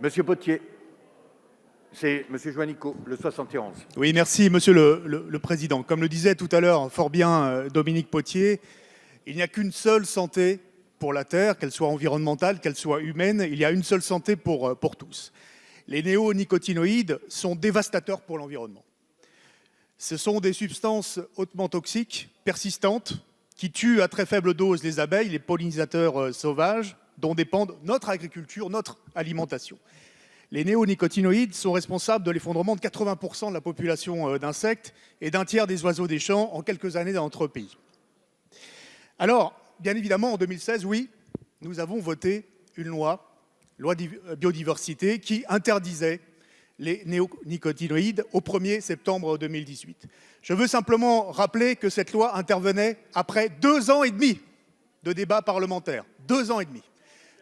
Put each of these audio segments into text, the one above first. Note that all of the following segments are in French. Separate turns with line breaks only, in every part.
Monsieur Potier. C'est Monsieur Juanico, le 71.
Oui, merci, Monsieur le Président. Comme le disait tout à l'heure fort bien Dominique Potier, il n'y a qu'une seule santé pour la Terre, qu'elle soit environnementale, qu'elle soit humaine. Il y a une seule santé pour tous. Les néonicotinoïdes sont dévastateurs pour l'environnement. Ce sont des substances hautement toxiques, persistantes, qui tuent à très faible dose les abeilles, les pollinisateurs sauvages, dont dépendent notre agriculture, notre alimentation. Les néonicotinoïdes sont responsables de l'effondrement de 80% de la population d'insectes et d'un tiers des oiseaux des champs en quelques années dans notre pays. Alors, bien évidemment, en 2016, oui, nous avons voté une loi biodiversité, qui interdisait les néonicotinoïdes au 1er septembre 2018. Je veux simplement rappeler que cette loi intervenait après 2 ans et demi de débat parlementaire. 2 ans et demi.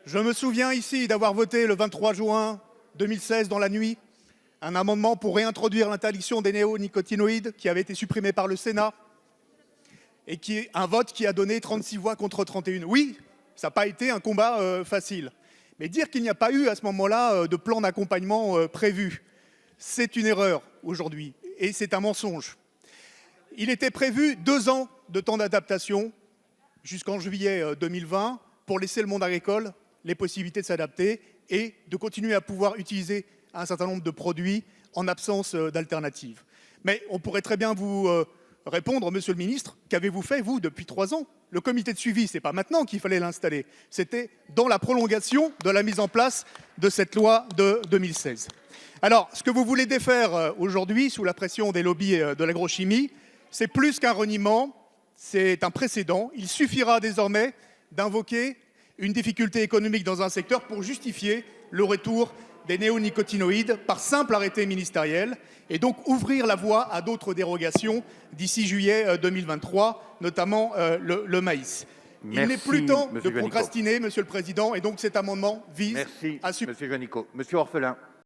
Je me souviens ici d'avoir voté le 23 juin 2016 dans la nuit un amendement pour réintroduire l'interdiction des néonicotinoïdes qui avait été supprimé par le Sénat et qui est un vote qui a donné 36 voix contre 31. Oui, ça n'a pas été un combat facile. Mais dire qu'il n'y a pas eu à ce moment-là de plan d'accompagnement prévu, c'est une erreur aujourd'hui et c'est un mensonge. Il était prévu 2 ans de temps d'adaptation jusqu'en juillet 2020 pour laisser le monde agricole les possibilités de s'adapter et de continuer à pouvoir utiliser un certain nombre de produits en absence d'alternatives. Mais on pourrait très bien vous répondre, Monsieur le Ministre, qu'avez-vous fait, vous, depuis 3 ans? Le comité de suivi, ce n'est pas maintenant qu'il fallait l'installer, c'était dans la prolongation de la mise en place de cette loi de 2016. Alors, ce que vous voulez défaire aujourd'hui, sous la pression des lobbies de l'agrochimie, c'est plus qu'un reniement, c'est un précédent. Il suffira désormais d'invoquer une difficulté économique dans un secteur pour justifier le retour des néonicotinoïdes par simple arrêté ministériel et donc ouvrir la voie à d'autres dérogations d'ici juillet 2023, notamment le maïs. Il n'est plus temps de procrastiner, Monsieur le Président, et donc cet amendement vise à...
Merci, Monsieur Juanico. Monsieur Orphelin.